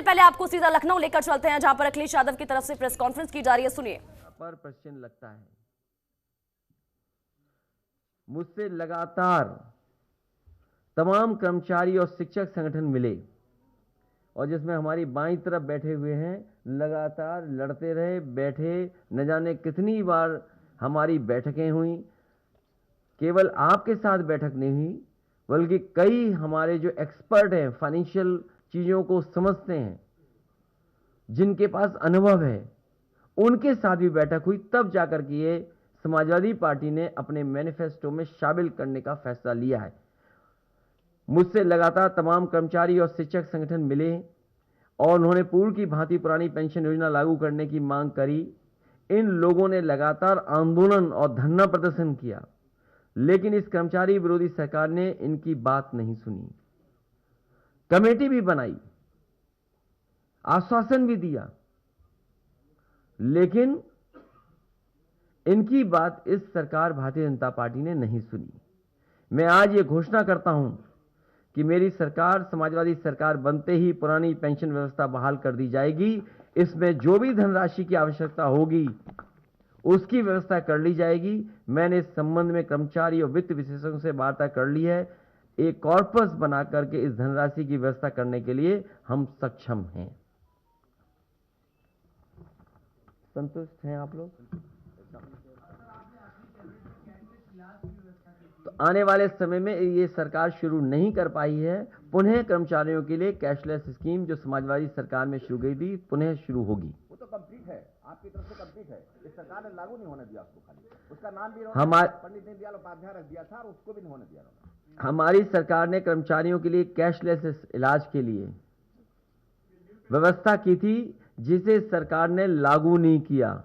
पहले आपको सीधा लखनऊ लेकर चलते हैं, जहां पर अखिलेश यादव की तरफ से प्रेस कॉन्फ्रेंस की जा रही है। सुनिए। पर प्रश्न लगता है, मुझसे लगातार तमाम कर्मचारी और शिक्षक संगठन मिले और जिसमें हमारी बाईं तरफ बैठे हुए हैं, लगातार लड़ते रहे, बैठे, न जाने कितनी बार हमारी बैठकें हुई। केवल आपके साथ बैठक नहीं हुई, बल्कि कई हमारे जो एक्सपर्ट हैं, फाइनेंशियल चीजों को समझते हैं, जिनके पास अनुभव है, उनके साथ भी बैठक हुई। तब जाकर के ये समाजवादी पार्टी ने अपने मैनिफेस्टो में शामिल करने का फैसला लिया है। मुझसे लगातार तमाम कर्मचारी और शिक्षक संगठन मिले और उन्होंने पूर्व की भांति पुरानी पेंशन योजना लागू करने की मांग करी। इन लोगों ने लगातार आंदोलन और धरना प्रदर्शन किया, लेकिन इस कर्मचारी विरोधी सरकार ने इनकी बात नहीं सुनी। कमेटी भी बनाई, आश्वासन भी दिया, लेकिन इनकी बात इस सरकार भारतीय जनता पार्टी ने नहीं सुनी। मैं आज ये घोषणा करता हूं कि मेरी सरकार, समाजवादी सरकार बनते ही पुरानी पेंशन व्यवस्था बहाल कर दी जाएगी। इसमें जो भी धनराशि की आवश्यकता होगी उसकी व्यवस्था कर ली जाएगी। मैंने इस संबंध में कर्मचारी और वित्त विशेषज्ञों से वार्ता कर ली है। एक कॉर्पस बना करके इस धनराशि की व्यवस्था करने के लिए हम सक्षम हैं। संतुष्ट हैं आप लोग? तो आने वाले समय में ये सरकार शुरू नहीं कर पाई है, पुनः कर्मचारियों के लिए कैशलेस स्कीम जो समाजवादी सरकार में शुरू गई थी, पुनः शुरू होगी। वो तो कंप्लीट है, आपकी तरफ से कंप्लीट है। इस सरकार ने लागू नहीं होने दिया उसको, खाली उसका नाम भी पंडित दीनदयाल उपाध्याय रख दिया था और उसको भी नहीं होने दिया। हमारी सरकार ने कर्मचारियों के लिए कैशलेस इलाज के लिए व्यवस्था की थी, जिसे सरकार ने लागू नहीं किया।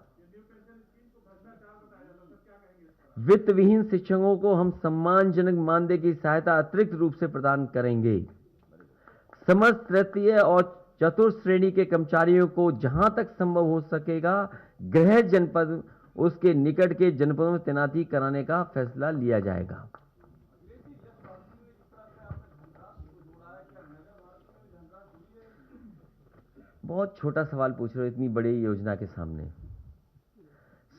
वित्त विहीन शिक्षकों को हम सम्मानजनक मानदेय की सहायता अतिरिक्त रूप से प्रदान करेंगे। समस्त तृतीय और चतुर्थ श्रेणी के कर्मचारियों को जहां तक संभव हो सकेगा गृह जनपद, उसके निकट के जनपदों में तैनाती कराने का फैसला लिया जाएगा। बहुत छोटा सवाल पूछ रहे हो इतनी बड़ी योजना के सामने।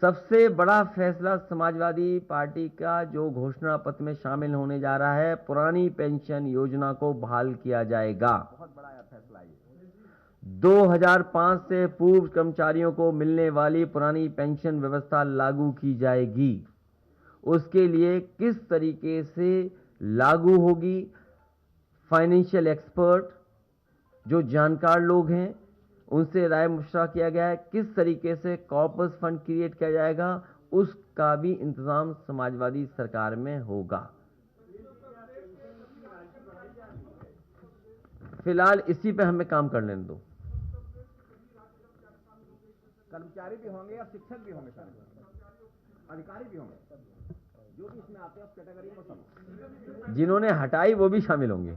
सबसे बड़ा फैसला समाजवादी पार्टी का जो घोषणा पत्र में शामिल होने जा रहा है, पुरानी पेंशन योजना को बहाल किया जाएगा। बहुत बड़ा फैसला है। 2005 से पूर्व कर्मचारियों को मिलने वाली पुरानी पेंशन व्यवस्था लागू की जाएगी। उसके लिए किस तरीके से लागू होगी, फाइनेंशियल एक्सपर्ट जो जानकार लोग हैं उनसे राय मशवरा किया गया है। किस तरीके से कॉर्पस फंड क्रिएट किया जाएगा, उसका भी इंतजाम समाजवादी सरकार में होगा। फिलहाल इसी पे हमें काम कर लेने दो। कर्मचारी भी होंगे और शिक्षक भी होंगे, अधिकारी भी होंगे, जो भी इसमें आते हैं उस कैटेगरी में सब। जिन्होंने हटाई वो भी शामिल होंगे।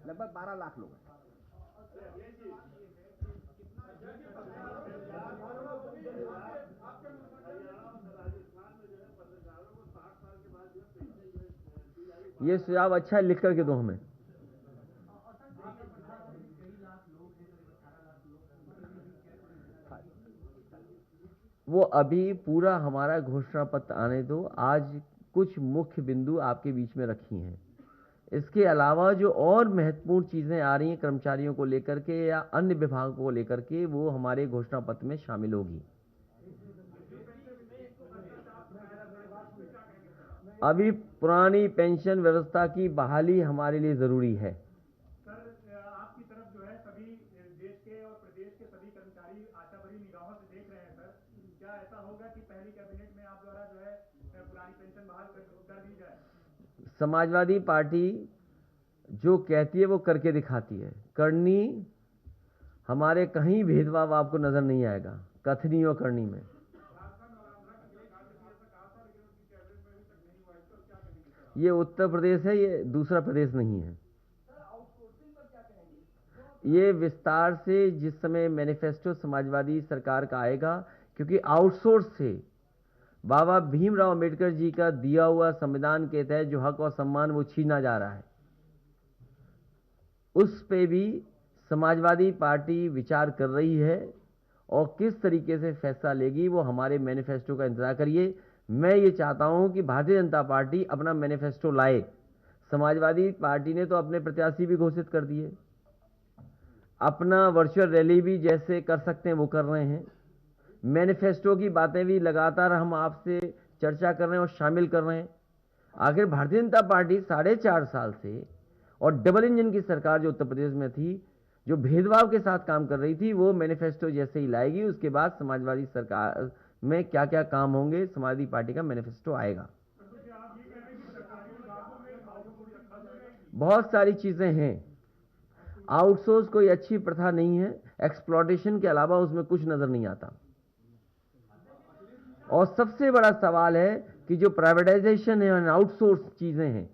लगभग 12 लाख लोग हैं। ये सुझाव अच्छा है, लिख करके दो हमें। वो अभी पूरा हमारा घोषणा पत्र आने दो। आज कुछ मुख्य बिंदु आपके बीच में रखी हैं। इसके अलावा जो और महत्वपूर्ण चीजें आ रही हैं कर्मचारियों को लेकर के या अन्य विभागों को लेकर के, वो हमारे घोषणा पत्र में शामिल होगी। अभी पुरानी पेंशन व्यवस्था की बहाली हमारे लिए जरूरी है। सर, आपकी तरफ जो है सभी देश के और प्रदेश के सभी कर्मचारी आशा भरी निगाहों से देख रहे हैं। सर, क्या ऐसा होगा कि पहली कैबिनेट में आप द्वारा जो है पुरानी पेंशन बहाल कर दी जाए? समाजवादी पार्टी जो कहती है वो करके दिखाती है। करनी हमारे कहीं भेदभाव आपको नजर नहीं आएगा, कथनी और करनी में। ये उत्तर प्रदेश है, ये दूसरा प्रदेश नहीं है। ये विस्तार से जिस समय मैनिफेस्टो समाजवादी सरकार का आएगा, क्योंकि आउटसोर्स से बाबा भीमराव अंबेडकर जी का दिया हुआ संविधान के तहत जो हक और सम्मान वो छीना जा रहा है, उस पे भी समाजवादी पार्टी विचार कर रही है और किस तरीके से फैसला लेगी वो हमारे मैनिफेस्टो का इंतजार करिए। मैं ये चाहता हूं कि भारतीय जनता पार्टी अपना मैनिफेस्टो लाए। समाजवादी पार्टी ने तो अपने प्रत्याशी भी घोषित कर दिए, अपना वर्चुअल रैली भी जैसे कर सकते हैं वो कर रहे हैं, मैनिफेस्टो की बातें भी लगातार हम आपसे चर्चा कर रहे हैं और शामिल कर रहे हैं। आखिर भारतीय जनता पार्टी 4.5 साल से और डबल इंजन की सरकार जो उत्तर प्रदेश में थी, जो भेदभाव के साथ काम कर रही थी, वो मैनिफेस्टो जैसे ही लाएगी उसके बाद समाजवादी सरकार में क्या क्या काम होंगे, समाजवादी पार्टी का मैनिफेस्टो आएगा। बहुत सारी चीजें हैं। आउटसोर्स कोई अच्छी प्रथा नहीं है, एक्सप्लॉयटेशन के अलावा उसमें कुछ नजर नहीं आता। और सबसे बड़ा सवाल है कि जो प्राइवेटाइजेशन है और आउटसोर्स चीजें हैं,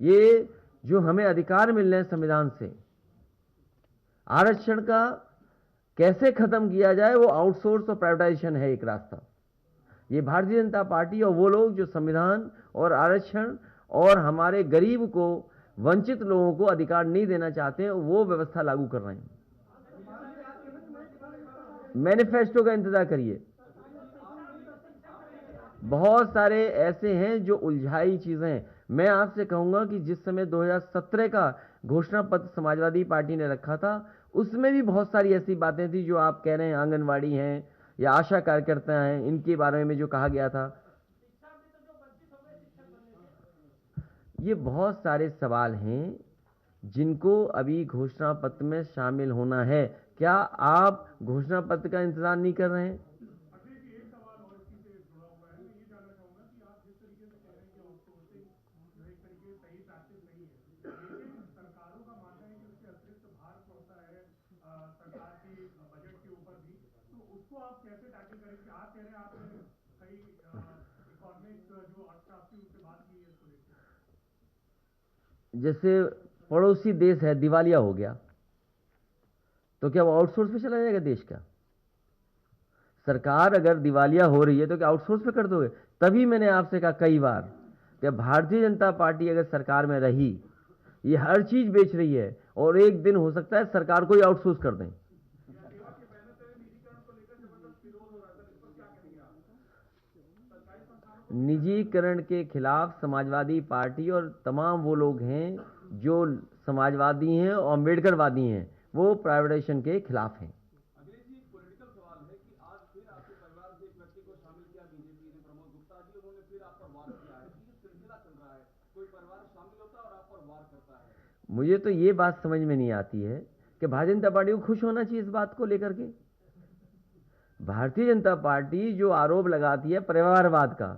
ये जो हमें अधिकार मिल रहे हैं संविधान से, आरक्षण का कैसे खत्म किया जाए, वो आउटसोर्स और प्राइवेटाइजेशन है एक रास्ता। ये भारतीय जनता पार्टी और वो लोग जो संविधान और आरक्षण और हमारे गरीब को, वंचित लोगों को अधिकार नहीं देना चाहते हैं, वो व्यवस्था लागू कर रहे हैं। मैनिफेस्टो का इंतजार करिए। बहुत सारे ऐसे हैं जो उलझाई चीजें हैं। मैं आपसे कहूंगा कि जिस समय 2017 का घोषणा पत्र समाजवादी पार्टी ने रखा था, उसमें भी बहुत सारी ऐसी बातें थी जो आप कह रहे हैं, आंगनवाड़ी हैं या आशा कार्यकर्ता हैं, इनके बारे में जो कहा गया था। ये बहुत सारे सवाल हैं जिनको अभी घोषणा पत्र में शामिल होना है। क्या आप घोषणा पत्र का इंतजार नहीं कर रहे हैं? जैसे पड़ोसी देश है, दिवालिया हो गया, तो क्या वो आउटसोर्स पे चला जाएगा देश का? सरकार अगर दिवालिया हो रही है तो क्या आउटसोर्स पे कर दोगे? तभी मैंने आपसे कहा कई बार कि भारतीय जनता पार्टी अगर सरकार में रही, ये हर चीज बेच रही है और एक दिन हो सकता है सरकार को ही आउटसोर्स कर दें। निजीकरण के खिलाफ समाजवादी पार्टी और तमाम वो लोग हैं जो समाजवादी हैं और अम्बेडकरवादी हैं, वो प्राइवेटाइजेशन के खिलाफ हैं। पॉलिटिकल सवाल है कि आज फिर आपके परिवार से एक व्यक्ति को शामिल किया बीजेपी ने, प्रमोद गुप्ता जी, उन्होंने फिर आप पर वार किया है। ये सिलसिला चल रहा है, कोई परिवार शामिल होता है और आप पर वार करता है। मुझे तो ये बात समझ में नहीं आती है कि भारतीय जनता पार्टी को खुश होना चाहिए इस बात को लेकर के। भारतीय जनता पार्टी जो आरोप लगाती है परिवारवाद का,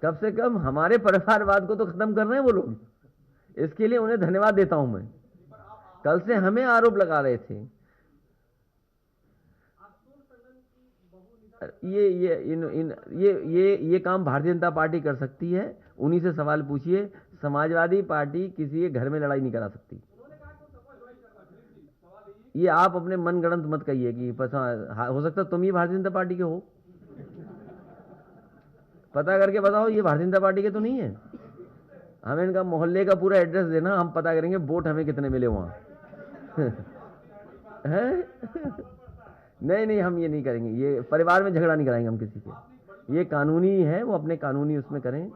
कम से कम हमारे परिवारवाद को तो खत्म कर रहे हैं वो लोग। इसके लिए उन्हें धन्यवाद देता हूं मैं। कल से हमें आरोप लगा रहे थे। ये काम भारतीय जनता पार्टी कर सकती है, उन्हीं से सवाल पूछिए। समाजवादी पार्टी किसी के घर में लड़ाई नहीं करा सकती। ये आप अपने मन गढ़ंत मत कहिए कि हो सकता तुम ही भारतीय जनता पार्टी के हो। पता करके बताओ ये भारतीय जनता पार्टी के तो नहीं है। हमें इनका मोहल्ले का पूरा एड्रेस देना, हम पता करेंगे वोट हमें कितने मिले वहां। नहीं, हम ये नहीं करेंगे। ये परिवार में झगड़ा नहीं कराएंगे हम किसी से। ये कानूनी है, वो अपने कानूनी उसमें करें।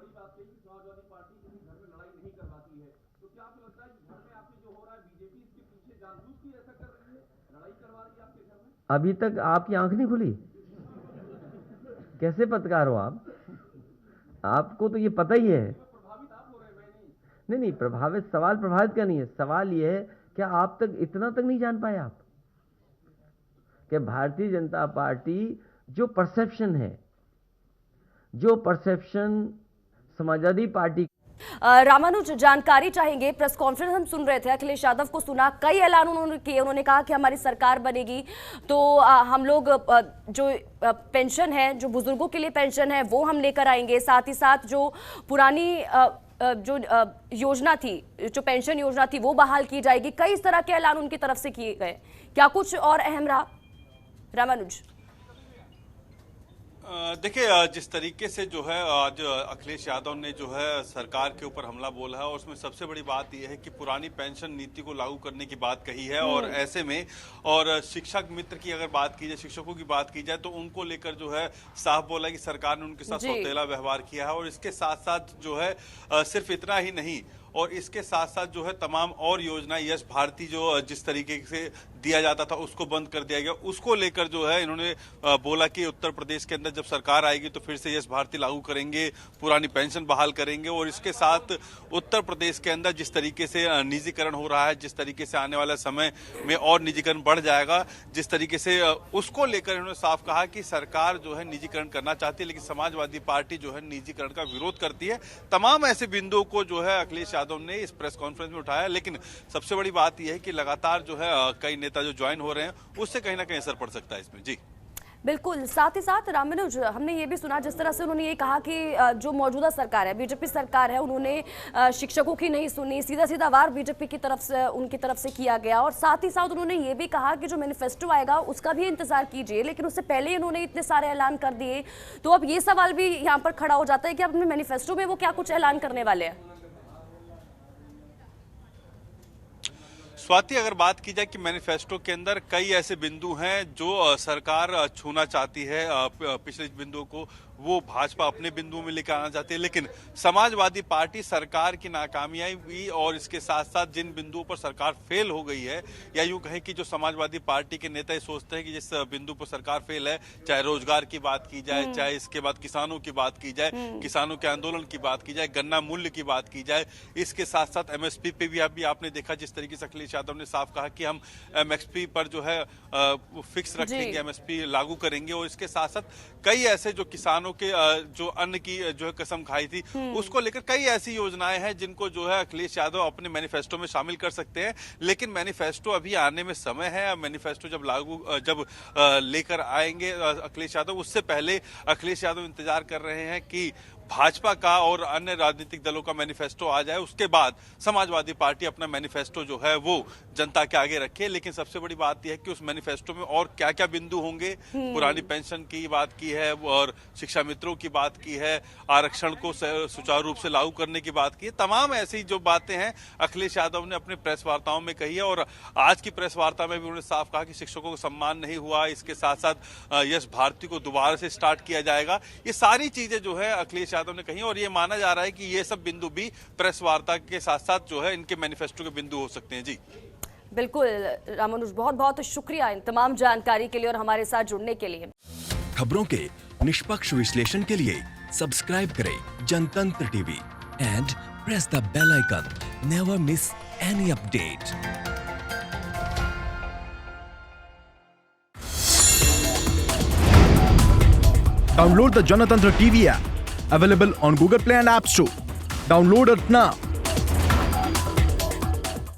अभी तक आपकी आंख नहीं खुली? कैसे पत्रकार हो आप? आपको तो ये पता ही है। नहीं, प्रभावित, सवाल प्रभावित का नहीं है। सवाल ये है क्या आप तक इतना तक नहीं जान पाए आप कि भारतीय जनता पार्टी जो परसेप्शन है, जो परसेप्शन समाजवादी पार्टी। रामानुज, जानकारी चाहेंगे। प्रेस कॉन्फ्रेंस हम सुन रहे थे, अखिलेश यादव को सुना, कई ऐलान उन्होंने किए। उन्होंने कहा कि हमारी सरकार बनेगी तो हम लोग जो पेंशन है, जो बुजुर्गों के लिए पेंशन है, वो हम लेकर आएंगे। साथ ही साथ जो पुरानी जो योजना थी, जो पेंशन योजना थी, वो बहाल की जाएगी। कई इस तरह के ऐलान उनकी तरफ से किए गए। क्या कुछ और अहम रहा रामानुज? देखिए, जिस तरीके से जो है आज अखिलेश यादव ने जो है सरकार के ऊपर हमला बोला है, और उसमें सबसे बड़ी बात यह है कि पुरानी पेंशन नीति को लागू करने की बात कही है। और ऐसे में और शिक्षक मित्र की अगर बात की जाए, शिक्षकों की बात की जाए, तो उनको लेकर जो है साफ बोला कि सरकार ने उनके साथ सौतेला व्यवहार किया है। और इसके साथ साथ जो है सिर्फ इतना ही नहीं, और इसके साथ साथ जो है तमाम और योजनाएं, यश भारती जो जिस तरीके से दिया जाता था उसको बंद कर दिया गया, उसको लेकर जो है इन्होंने बोला कि उत्तर प्रदेश के अंदर जब सरकार आएगी तो फिर से यश भारती लागू करेंगे, पुरानी पेंशन बहाल करेंगे। और इसके साथ उत्तर प्रदेश के अंदर जिस तरीके से निजीकरण हो रहा है, जिस तरीके से आने वाले समय में और निजीकरण बढ़ जाएगा, जिस तरीके से उसको लेकर इन्होंने साफ कहा कि सरकार जो है निजीकरण करना चाहती है, लेकिन समाजवादी पार्टी जो है निजीकरण का विरोध करती है। तमाम ऐसे बिंदुओं को जो है अखिलेश यादव ने इस प्रेस कॉन्फ्रेंस में उठाया। लेकिन सबसे बड़ी बात यह है कि लगातार जो है कई नेता जो ज्वाइन हो रहे हैं, उससे कहीं ना कहीं असर पड़ सकता है इसमें। जी बिल्कुल। साथ ही साथ रामनुज, हमने ये भी सुना जिस तरह से उन्होंने ये कहा कि जो मौजूदा सरकार है, बीजेपी सरकार है, उन्होंने शिक्षकों की नहीं सुनी, सीधा सीधा वार बीजेपी की तरफ से, उनकी तरफ से किया गया। और साथ ही साथ उन्होंने ये भी कहा कि जो मैनिफेस्टो आएगा उसका भी इंतजार कीजिए, लेकिन उससे पहले उन्होंने इतने सारे ऐलान कर दिए। तो अब ये सवाल भी यहाँ पर खड़ा हो जाता है कि अब अपने मैनिफेस्टो में वो क्या कुछ ऐलान करने वाले हैं। स्वाति, अगर बात की जाए कि मैनिफेस्टो के अंदर कई ऐसे बिंदु हैं जो सरकार छूना चाहती है, पिछले बिंदुओं को वो भाजपा अपने बिंदुओं में लेकर आना चाहती है, लेकिन समाजवादी पार्टी सरकार की नाकामयाबी भी और इसके साथ साथ जिन बिंदुओं पर सरकार फेल हो गई है, या यूं कहें कि जो समाजवादी पार्टी के नेता ये सोचते हैं कि जिस बिंदु पर सरकार फेल है, चाहे रोजगार की बात की जाए, चाहे इसके बाद किसानों की बात की जाए, किसानों के आंदोलन की बात की जाए, गन्ना मूल्य की बात की जाए, इसके साथ साथ एमएसपी पे भी अभी आपने देखा जिस तरीके से अखिलेश यादव ने साफ कहा कि हम एमएसपी पर जो है फिक्स रखेंगे, एमएसपी लागू करेंगे। और इसके साथ साथ कई ऐसे जो किसानों के जो अन्न की जो है कसम खाई थी, उसको लेकर कई ऐसी योजनाएं हैं जिनको जो है अखिलेश यादव अपने मैनिफेस्टो में शामिल कर सकते हैं। लेकिन मैनिफेस्टो अभी आने में समय है। मैनिफेस्टो जब लेकर आएंगे अखिलेश यादव, उससे पहले अखिलेश यादव इंतजार कर रहे हैं कि भाजपा का और अन्य राजनीतिक दलों का मैनिफेस्टो आ जाए, उसके बाद समाजवादी पार्टी अपना मैनिफेस्टो जो है वो जनता के आगे रखे। लेकिन सबसे बड़ी बात यह है कि उस मैनिफेस्टो में और क्या क्या बिंदु होंगे, पुरानी पेंशन की बात की है और शिक्षा मित्रों की बात की है, आरक्षण को सुचारू रूप से लागू करने की बात की है, तमाम ऐसी जो बातें हैं अखिलेश यादव ने अपने प्रेस वार्ताओं में कही है। और आज की प्रेस वार्ता में भी उन्होंने साफ कहा कि शिक्षकों को सम्मान नहीं हुआ, इसके साथ साथ यश भारती को दोबारा से स्टार्ट किया जाएगा। ये सारी चीजें जो है अखिलेश यादव ने कही, और ये माना जा रहा है कि ये सब बिंदु भी प्रेस वार्ता के साथ साथ जो है इनके मैनिफेस्टो के बिंदु हो सकते हैं। जी बिल्कुल रामानुज, बहुत बहुत शुक्रिया इन तमाम जानकारी के लिए और हमारे साथ जुड़ने के लिए। खबरों के निष्पक्ष विश्लेषण के लिए सब्सक्राइब करें Janatantra TV and press the bell icon. Never miss any update. Download the Janatantra TV app, available on Google Play and App Store. Download it now.